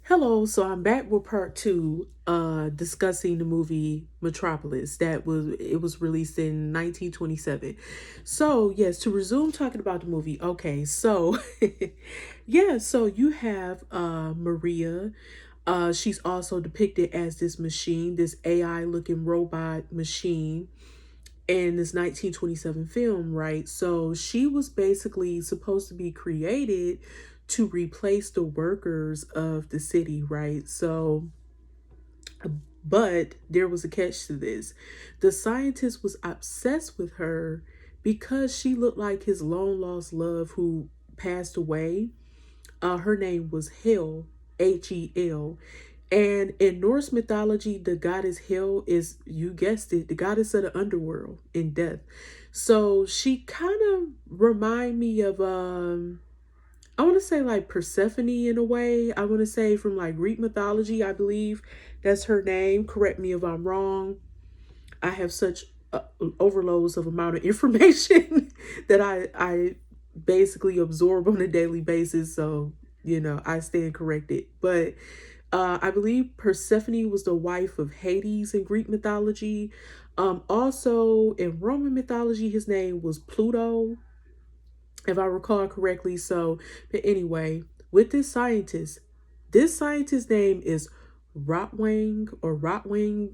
Hello, so I'm back with part two, discussing the movie Metropolis. It was released in 1927. So yes, to resume talking about the movie. Okay, so yeah, so you have Maria. She's also depicted as this machine, this AI looking robot machine in this 1927 film, right? So she was basically supposed to be created to replace the workers of the city, right? So, but there was a catch to this. The scientist was obsessed with her because she looked like his long lost love who passed away. Her name was Hel, Hel. And in Norse mythology, the goddess Hel is, you guessed it, the goddess of the underworld in death. So she kind of remind me of I want to say like Persephone in a way. I want to say from like Greek mythology, I believe that's her name. Correct me if I'm wrong. I have such overloads of amount of information that I basically absorb on a daily basis. So, I stand corrected. But I believe Persephone was the wife of Hades in Greek mythology. Also in Roman mythology, his name was Pluto, if I recall correctly. So, but anyway, with this scientist's name is Rotwang or Rotwing,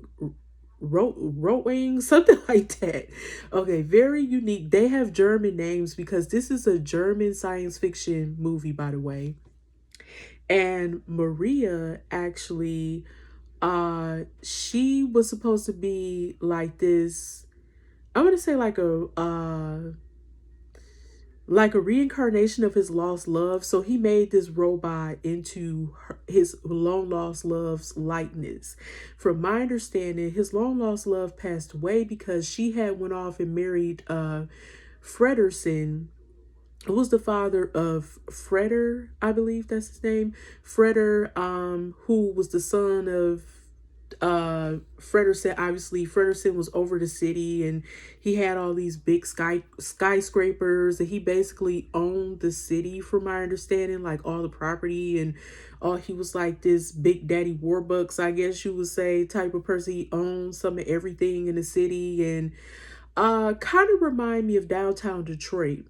Rotwing, something like that. Okay, very unique. They have German names because this is a German science fiction movie, by the way. And Maria actually, she was supposed to be like this. I'm gonna say like a reincarnation of his lost love. So he made this robot into his long lost love's likeness. From my understanding, his long lost love passed away because she had went off and married Fredersen, who was the father of Freder, I believe that's his name. Freder, who was the son of Fredersen. Obviously Fredersen was over the city and he had all these big skyscrapers, and he basically owned the city from my understanding, like all the property, and he was like this big daddy warbucks, I guess you would say, type of person. He owned some of everything in the city, and kind of remind me of downtown Detroit.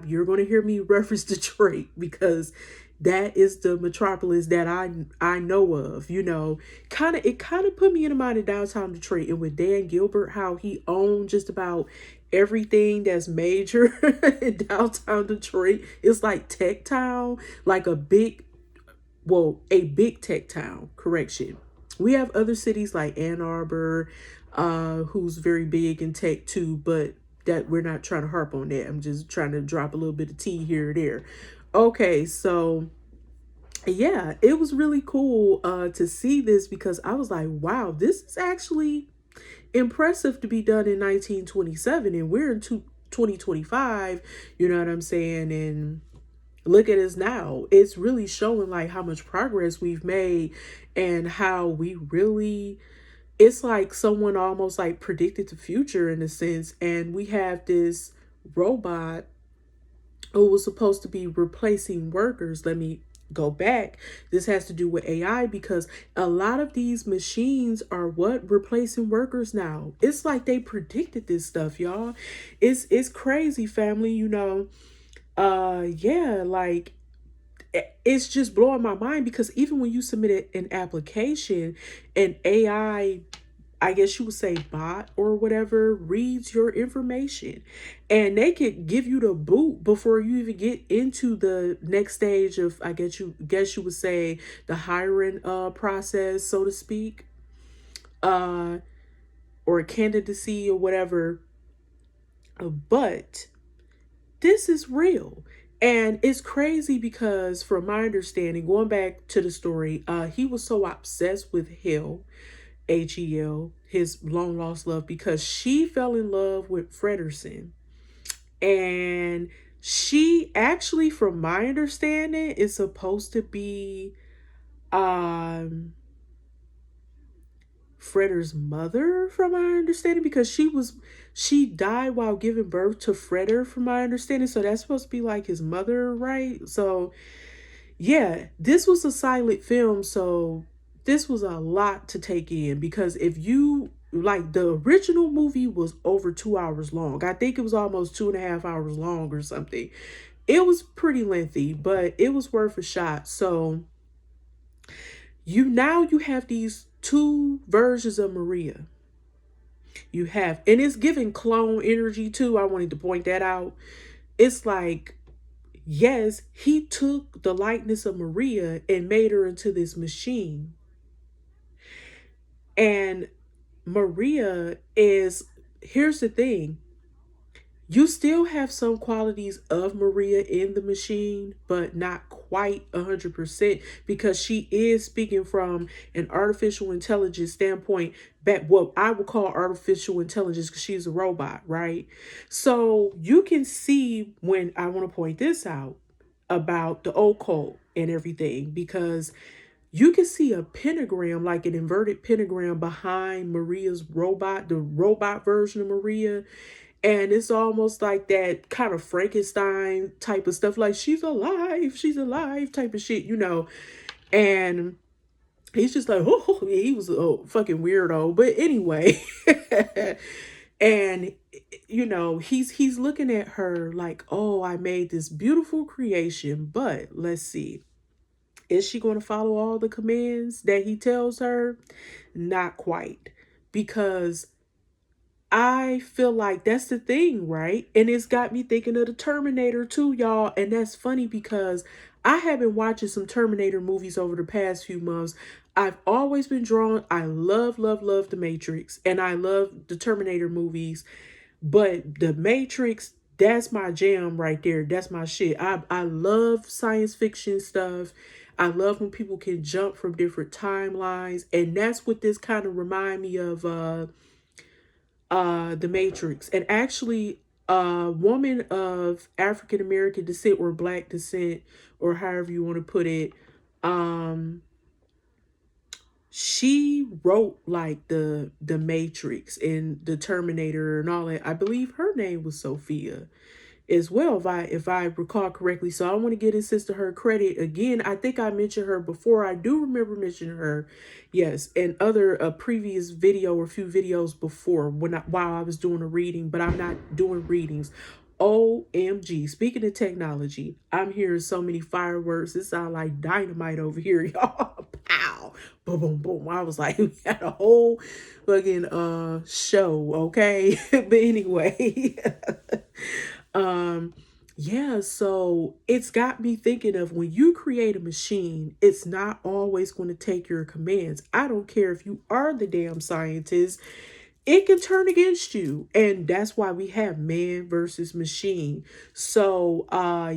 You're going to hear me reference Detroit because that is the metropolis that I know of. It kind of put me in the mind of downtown Detroit, and with Dan Gilbert, how he owned just about everything that's major in downtown Detroit. It's like tech town, like a big tech town. Correction. We have other cities like Ann Arbor, who's very big in tech too, but that we're not trying to harp on that. I'm just trying to drop a little bit of tea here or there. Okay, so yeah, it was really cool to see this because I was like, wow, this is actually impressive to be done in 1927, and we're in 2025. You know what I'm saying? And look at us now. It's really showing like how much progress we've made, and how we really, it's like someone almost like predicted the future in a sense. And we have this robot who was supposed to be replacing workers. Let me go back. This has to do with AI because a lot of these machines are what replacing workers now. It's like they predicted this stuff, y'all. It's crazy, family, yeah, like it's just blowing my mind because even when you submit an application, an AI, I guess you would say bot or whatever, reads your information, and they could give you the boot before you even get into the next stage of, I guess you would say, the hiring process, so to speak, uh or candidacy or whatever. But this is real. And it's crazy because from my understanding, going back to the story, he was so obsessed with Hel, Hel, his long lost love, because she fell in love with Fredersen. And she actually, from my understanding, is supposed to be um Freder's mother, from my understanding, because she died while giving birth to Freder, from my understanding. So that's supposed to be like his mother, right? So Yeah, this was a silent film, so this was a lot to take in because if you like the original movie was over 2 hours long. I think it was almost 2.5 hours long or something. It was pretty lengthy, but it was worth a shot. So you have these two versions of Maria. You have, and it's giving clone energy too. I wanted to point that out. It's like, yes, he took the likeness of Maria and made her into this machine. And Maria is, here's the thing, you still have some qualities of Maria in the machine, but not quite 100% because she is speaking from an artificial intelligence standpoint, back what I would call artificial intelligence because she's a robot, right? So you can see when I want to point this out about the occult and everything because you can see a pentagram, like an inverted pentagram behind Maria's robot, the robot version of Maria. And it's almost like that kind of Frankenstein type of stuff, like she's alive type of shit, you know. And he's just like, oh, he was a fucking weirdo. But anyway, and he's looking at her like, oh, I made this beautiful creation, but let's see. Is she going to follow all the commands that he tells her? Not quite. Because I feel like that's the thing, right? And it's got me thinking of the Terminator too, y'all. And that's funny because I have been watching some Terminator movies over the past few months. I've always been drawn. I love, love, love The Matrix. And I love the Terminator movies. But The Matrix, that's my jam right there. That's my shit. I love science fiction stuff. I love when people can jump from different timelines. And that's what this kind of remind me of The Matrix. And actually a woman of African American descent or black descent or however you want to put it, um she wrote like the Matrix and the Terminator and all that. I believe her name was Sophia as well, if I recall correctly. So I want to get his sister her credit again. I think I mentioned her before. I do remember mentioning her, yes, in other previous video or few videos before while I was doing a reading, but I'm not doing readings. OMG. Speaking of technology, I'm hearing so many fireworks. It sounds like dynamite over here, y'all. Pow. Boom, boom, boom. I was like, we had a whole fucking show, okay? But anyway. um yeah, so it's got me thinking of when you create a machine, it's not always going to take your commands. I don't care if you are the damn scientist, it can turn against you. And that's why we have man versus machine. So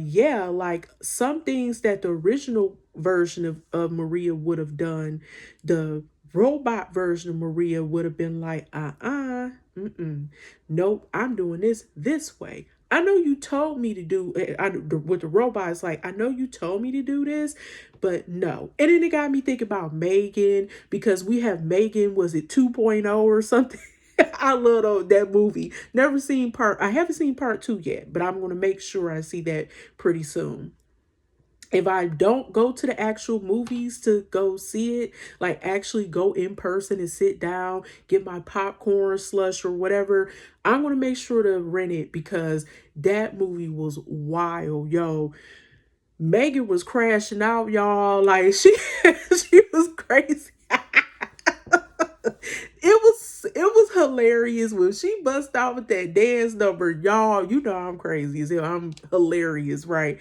yeah, like some things that the original version of Maria would have done, the robot version of Maria would have been like, nope, I'm doing this way. I know you told me to do with the robots, like, I know you told me to do this, but no. And then it got me thinking about Megan, because we have Megan, was it 2.0 or something? I love that movie. I haven't seen part two yet, but I'm going to make sure I see that pretty soon. If I don't go to the actual movies to go see it, like actually go in person and sit down, get my popcorn, slush, or whatever, I'm going to make sure to rent it because that movie was wild, yo. Megan was crashing out, y'all. Like she was crazy. It was hilarious when she bust out with that dance number, y'all. You know I'm crazy as hell. I'm hilarious, right?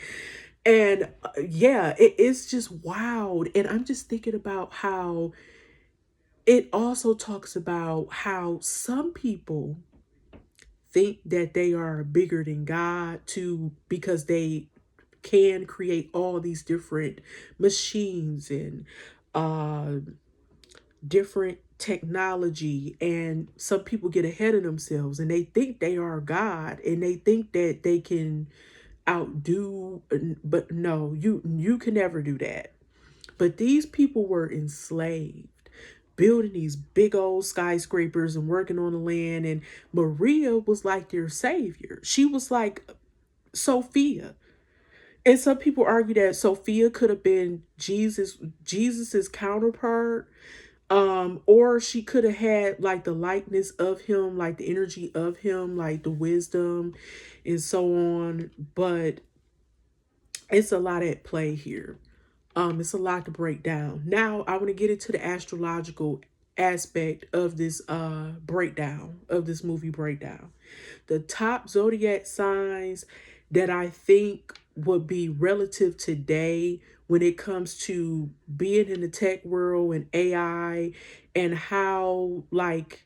And yeah, it's just wild. And I'm just thinking about how it also talks about how some people think that they are bigger than God too, because they can create all these different machines and uh different technology, and some people get ahead of themselves and they think they are God and they think that they can outdo, but no, you can never do that. But these people were enslaved, building these big old skyscrapers and working on the land, and Maria was like their savior. She was like Sophia. And some people argue that Sophia could have been Jesus's counterpart, or she could have had like the likeness of him, like the energy of him, like the wisdom and so on. But it's a lot at play here. It's a lot to break down. Now I want to get into the astrological aspect of this breakdown, of this movie breakdown. The top zodiac signs that I think would be relative today when it comes to being in the tech world and AI, and how like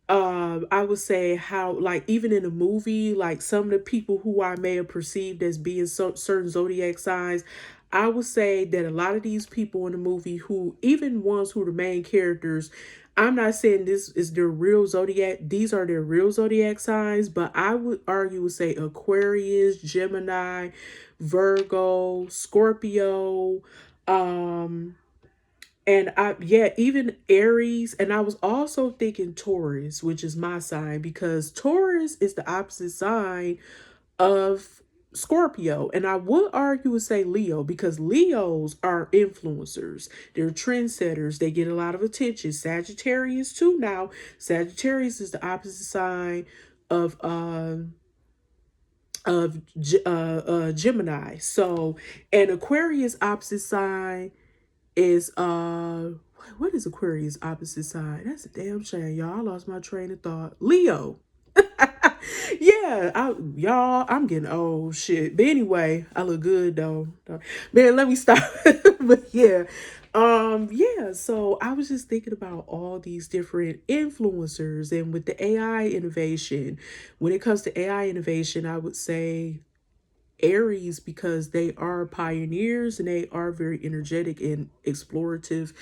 I would say how, like, even in a movie, like some of the people who I may have perceived as being certain zodiac signs, I would say that a lot of these people in the movie, who even ones who are the main characters, I'm not saying this is their real zodiac, these are their real zodiac signs, but I would argue, would say Aquarius, Gemini, Virgo, Scorpio, um and yeah, even Aries. And I was also thinking Taurus, which is my sign, because Taurus is the opposite sign of Scorpio. And I would argue and say Leo, because Leos are influencers. They're trendsetters. They get a lot of attention. Sagittarius too now. Sagittarius is the opposite sign of Gemini. So, and Aquarius opposite sign is what is Aquarius opposite side? That's a damn shame, y'all. I lost my train of thought. Leo. Yeah, y'all, I'm getting old shit. But anyway, I look good though. Man, let me stop. But yeah. Yeah, so I was just thinking about all these different influencers, and with the AI innovation, when it comes to AI innovation, I would say Aries, because they are pioneers and they are very energetic and explorative,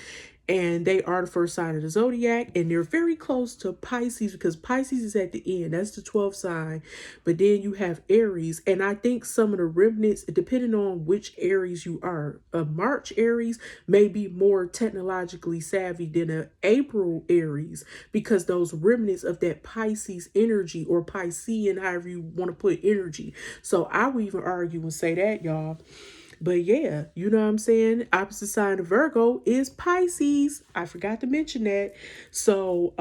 and they are the first sign of the zodiac, and they're very close to Pisces, because Pisces is at the end. That's the 12th sign. But then you have Aries, and I think some of the remnants, depending on which Aries you are, a March Aries may be more technologically savvy than a April Aries, because those remnants of that Pisces energy, or Piscean, however you want to put energy. So I would even argue and say that, y'all. But yeah, you know what I'm saying? Opposite sign of Virgo is Pisces. I forgot to mention that. So,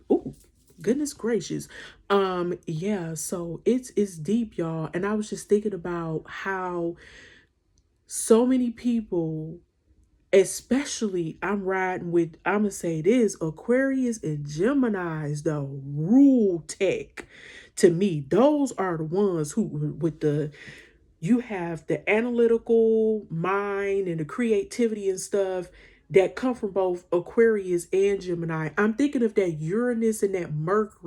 oh, goodness gracious. Yeah, so it's deep, y'all. And I was just thinking about how so many people, especially I'm gonna say this, Aquarius and Geminis, though, rule tech. To me, those are the ones who, with the, you have the analytical mind and the creativity and stuff that come from both Aquarius and Gemini. I'm thinking of that Uranus and that Mercury